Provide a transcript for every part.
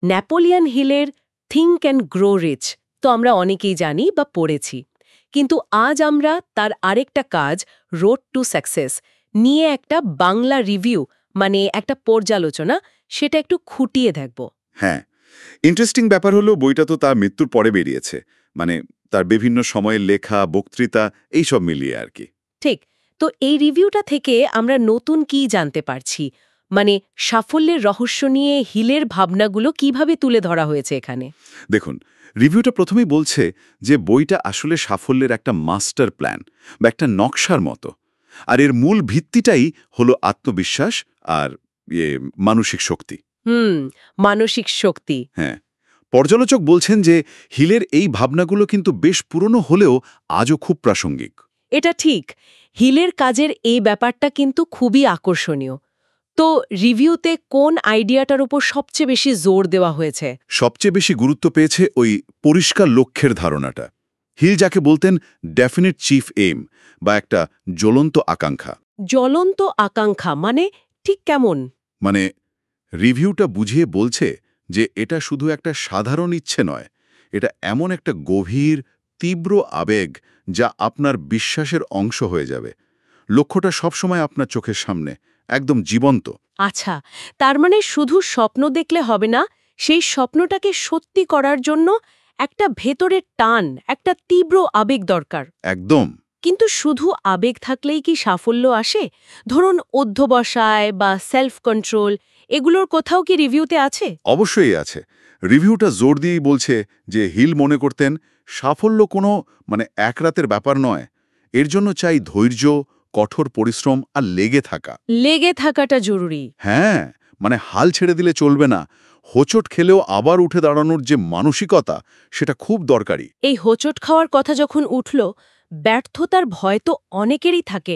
Napoleon হিলের think and grow rich তো আমরা অনেকেই জানি বা পড়েছি, কিন্তু আজ আমরা তার আরেকটা কাজ রোড টু সাকসেস নিয়ে একটা বাংলা রিভিউ মানে একটা পর্যালোচনা সেটা একটু খুঁটিয়ে দেখব। হ্যাঁ, ইন্টারেস্টিং ব্যাপার হলো বইটা তো তার মৃত্যুর পরে বেরিয়েছে, মানে তার বিভিন্ন সময়ের লেখা, বক্তৃতা এইসব মিলিয়ে আর কি। ঠিক, তো এই রিভিউটা থেকে আমরা নতুন কি জানতে পারছি, মানে সাফল্যের রহস্য নিয়ে হিলের ভাবনাগুলো কিভাবে তুলে ধরা হয়েছে এখানে? দেখুন, রিভিউটা প্রথমেই বলছে যে বইটা আসলে সাফল্যের একটা মাস্টার প্ল্যান বা একটা নকশার মতো, আর এর মূল ভিত্তিটাই হলো আত্মবিশ্বাস আর মানসিক শক্তি। মানসিক শক্তি। হ্যাঁ, পর্যালোচক বলছেন যে হিলের এই ভাবনাগুলো কিন্তু বেশ পুরনো হলেও আজও খুব প্রাসঙ্গিক। এটা ঠিক, হিলের কাজের এই ব্যাপারটা কিন্তু খুবই আকর্ষণীয়। তো রিভিউতে কোন আইডিয়াটার উপর সবচেয়ে বেশি জোর দেওয়া হয়েছে? সবচেয়ে বেশি গুরুত্ব পেয়েছে ওই পরিষ্কার লক্ষ্যের ধারণাটা। হিল যাকে বলতেন ডেফিনিট চিফ এইম বা একটা জ্বলন্ত আকাঙ্ক্ষা। জ্বলন্ত আকাঙ্ক্ষা মানে ঠিক কেমন? মানে রিভিউটা বুঝিয়ে বলছে যে এটা শুধু একটা সাধারণ ইচ্ছে নয়, এটা এমন একটা গভীর তীব্র আবেগ যা আপনার বিশ্বাসের অংশ হয়ে যাবে। লক্ষ্যটা সবসময় আপনার চোখের সামনে, একদম জীবন্ত। আচ্ছা, তার মানে শুধু স্বপ্ন দেখলে হবে না, সেই স্বপ্নটাকে সত্যি করার জন্য একটা ভেতরের টান, একটা তীব্র আবেগ দরকার। একদম। কিন্তু শুধু আবেগ থাকলেই কি সাফল্য আসে? ধরুন অধ্যবসায় বা সেলফ কন্ট্রোল, এগুলোর কোথাও কি রিভিউতে আছে? অবশ্যই আছে। রিভিউটা জোর দিয়েই বলছে যে হিল মনে করতেন সাফল্য কোনো এক রাতের ব্যাপার নয়, এর জন্য চাই ধৈর্য, কঠোর পরিশ্রম আর লেগে থাকা। লেগে থাকাটা জরুরি। হ্যাঁ, হাল ছেড়ে দিলে চলবে না। হোঁচট খেলেও আবার উঠে দাঁড়ানোর যে মানসিকতা, সেটা খুব দরকারি। এই হোঁচট খাওয়ার কথা যখন উঠল, ব্যর্থতার ভয় তো অনেকেরই থাকে।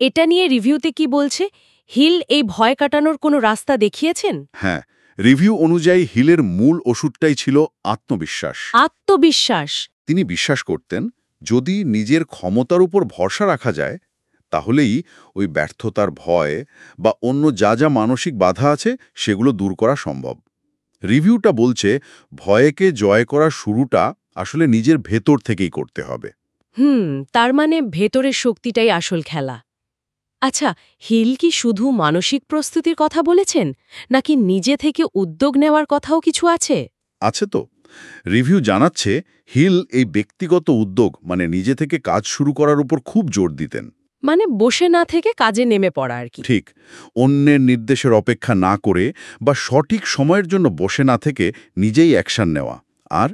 এটা নিয়ে রিভিউতে কি বলছে? হিল এই ভয় কাটানোর কোনো রাস্তা দেখিয়েছেন? হ্যাঁ, রিভিউ অনুযায়ী হিলের মূল ওষুধটাই ছিল আত্মবিশ্বাস। আত্মবিশ্বাস। তিনি বিশ্বাস করতেন যদি নিজের ক্ষমতার উপর ভরসা রাখা যায়, তাহলেই ওই ব্যর্থতার ভয় বা অন্য যা যা মানসিক বাধা আছে সেগুলো দূর করা সম্ভব। রিভিউটা বলছে ভয়কে জয় করার শুরুটা আসলে নিজের ভেতর থেকেই করতে হবে। তার মানে ভেতরের শক্তিটাই আসল খেলা। আচ্ছা, হিল কি শুধু মানসিক প্রস্তুতির কথা বলেছেন, নাকি নিজে থেকে উদ্যোগ নেওয়ার কথাও কিছু আছে? আছে তো। রিভিউ জানাচ্ছে হিল এই ব্যক্তিগত উদ্যোগ নিজে থেকে কাজ শুরু করার উপর খুব জোর দিতেন। মানে বসে না থেকে কাজে নেমে পড়া আর কি। ঠিক, অন্যের নির্দেশের অপেক্ষা না করে বা সঠিক সময়ের জন্য বসে না থেকে নিজেই অ্যাকশন নেওয়া। আর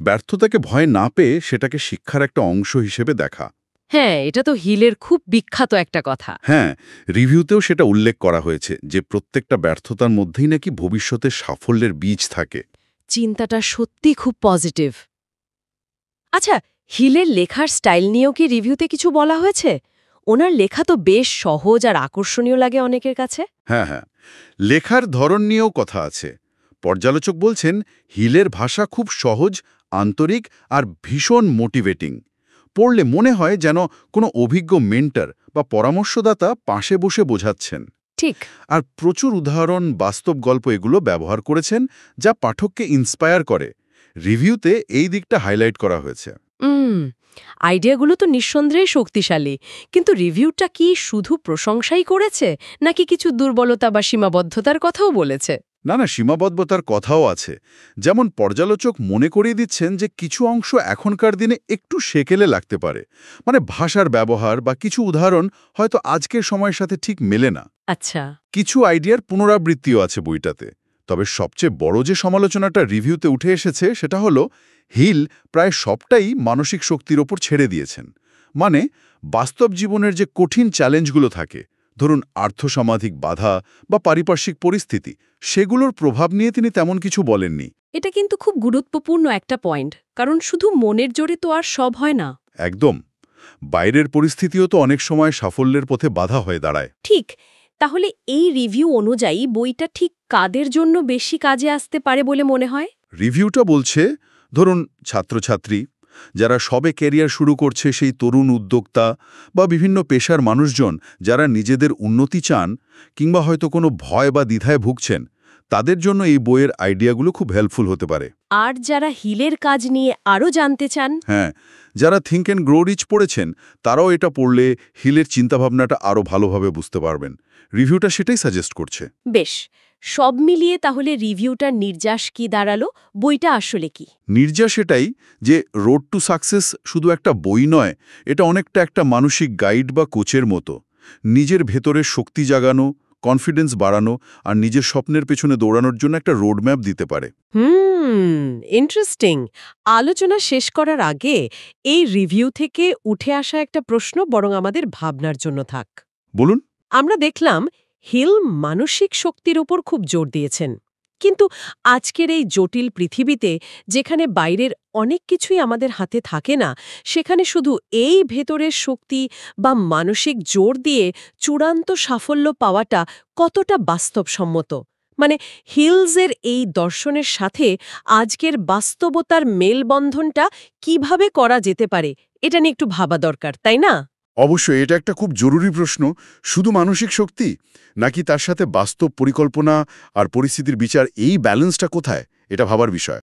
ব্যর্থতাকে ভয় না পেয়ে সেটাকে শিক্ষার একটা অংশ হিসেবে দেখা। হ্যাঁ, এটা তো হিলের খুব বিখ্যাত একটা কথা। হ্যাঁ, রিভিউতেও সেটা উল্লেখ করা হয়েছে যে প্রত্যেকটা ব্যর্থতার মধ্যেই নাকি ভবিষ্যতে সাফল্যের বীজ থাকে। চিন্তাটা সত্যি খুব পজিটিভ। আচ্ছা, হিলের লেখার স্টাইল নিয়েও কি রিভিউতে কিছু বলা হয়েছে? ওনার লেখা তো বেশ সহজ আর আকর্ষণীয় লাগে অনেকের কাছে। হ্যাঁ, লেখার ধরন নিয়েও কথা আছে। পর্যালোচক বলছেন হিলের ভাষা খুব সহজ, আন্তরিক আর ভীষণ মোটিভেটিং। পড়লে মনে হয় যেন কোনো অভিজ্ঞ মেন্টর বা পরামর্শদাতা পাশে বসে বোঝাচ্ছেন। ঠিক। আর প্রচুর উদাহরণ, বাস্তব গল্প এগুলো ব্যবহার করেছেন যা পাঠককে ইন্সপায়ার করে। রিভিউতে এই দিকটা হাইলাইট করা হয়েছে। আইডিয়াগুলো তো নিঃসন্দেহে শক্তিশালী, কিন্তু রিভিউটা কি শুধু প্রশংসাই করেছে, নাকি কিছু দুর্বলতা বা সীমাবদ্ধতার কথাও বলেছে? না, সীমাবদ্ধতার কথাও আছে। যেমন পর্যালোচক মনে করিয়ে দিচ্ছেন যে কিছু অংশ এখনকার দিনে একটু সেকেলে লাগতে পারে, ভাষার ব্যবহার বা কিছু উদাহরণ হয়তো আজকের সময়ের সাথে ঠিক মেলে না। আচ্ছা। কিছু আইডিয়ার পুনরাবৃত্তিও আছে বইটাতে। তবে সবচেয়ে বড় যে সমালোচনাটা রিভিউতে উঠে এসেছে সেটা হলো হিল প্রায় সবটাই মানসিক শক্তির ওপর ছেড়ে দিয়েছেন। বাস্তব জীবনের যে কঠিন চ্যালেঞ্জগুলো থাকে, ধরুন আর্থসামাজিক বাধা বা পারিপার্শ্বিক পরিস্থিতি, সেগুলোর প্রভাব নিয়ে তিনি তেমন কিছু বলেননি। এটা কিন্তু খুব গুরুত্বপূর্ণ একটা পয়েন্ট, কারণ শুধু মনের জোরে তো আর সব হয় না। একদম। বাইরের পরিস্থিতিও তো অনেক সময় সাফল্যের পথে বাধা হয়ে দাঁড়ায়। ঠিক। তাহলে এই রিভিউ অনুযায়ী বইটা ঠিক কাদের জন্য বেশি কাজে আসতে পারে বলে মনে হয়? রিভিউটা বলছে ধরুন ছাত্রছাত্রী, যারা সবে ক্যারিয়ার শুরু করছে, সেই তরুণ উদ্যোক্তা বা বিভিন্ন পেশার মানুষজন যারা নিজেদের উন্নতি চান কিংবা হয়তো কোনো ভয় বা দ্বিধায় ভুগছেন, তাদের জন্য এই বইয়ের আইডিয়াগুলো খুব হেল্পফুল হতে পারে। আর যারা হিলের কাজ নিয়ে আরও জানতে চান, হ্যাঁ, যারা থিঙ্ক অ্যান্ড গ্রো রিচ পড়েছেন তারাও এটা পড়লে হিলের চিন্তাভাবনাটা আরও ভালোভাবে বুঝতে পারবেন। রিভিউটা সেটাই সাজেস্ট করছে। বেশ, সব মিলিয়ে তাহলে রিভিউটার নির্যাস কি দাঁড়ালো? বইটা আসলে কি? নির্যাস এটাই যে রোড টু সাকসেস শুধু একটা বই নয়, এটা অনেকটা একটা মানসিক গাইড বা কোচের মতো। নিজের ভেতরের শক্তি জাগানো, কনফিডেন্স বাড়ানো আর নিজের স্বপ্নের পেছনে দৌড়ানোর জন্য একটা রোডম্যাপ দিতে পারে। ইন্টারেস্টিং। আলোচনা শেষ করার আগে এই রিভিউ থেকে উঠে আসা একটা প্রশ্ন বরং আমাদের ভাবনার জন্য থাক। বলুন। আমরা দেখলাম হিল মানসিক শক্তির উপর খুব জোর দিয়েছেন, কিন্তু আজকের এই জটিল পৃথিবীতে যেখানে বাইরের অনেক কিছুই আমাদের হাতে থাকে না, সেখানে শুধু এই ভেতরের শক্তি বা মানসিক জোর দিয়ে চূড়ান্ত সাফল্য পাওয়াটা কতটা বাস্তবসম্মত? মানে হিলসের এই দর্শনের সাথে আজকের বাস্তবতার মেলবন্ধনটা কিভাবে করা যেতে পারে, এটা নিয়ে একটু ভাবা দরকার, তাই না? অবশ্যই এটা একটা খুব জরুরি প্রশ্ন। শুধু মানসিক শক্তি নাকি তার সাথে বাস্তব পরিকল্পনা আর পরিস্থিতির বিচার, এই ব্যালেন্সটা কোথায়, এটা ভাবার বিষয়।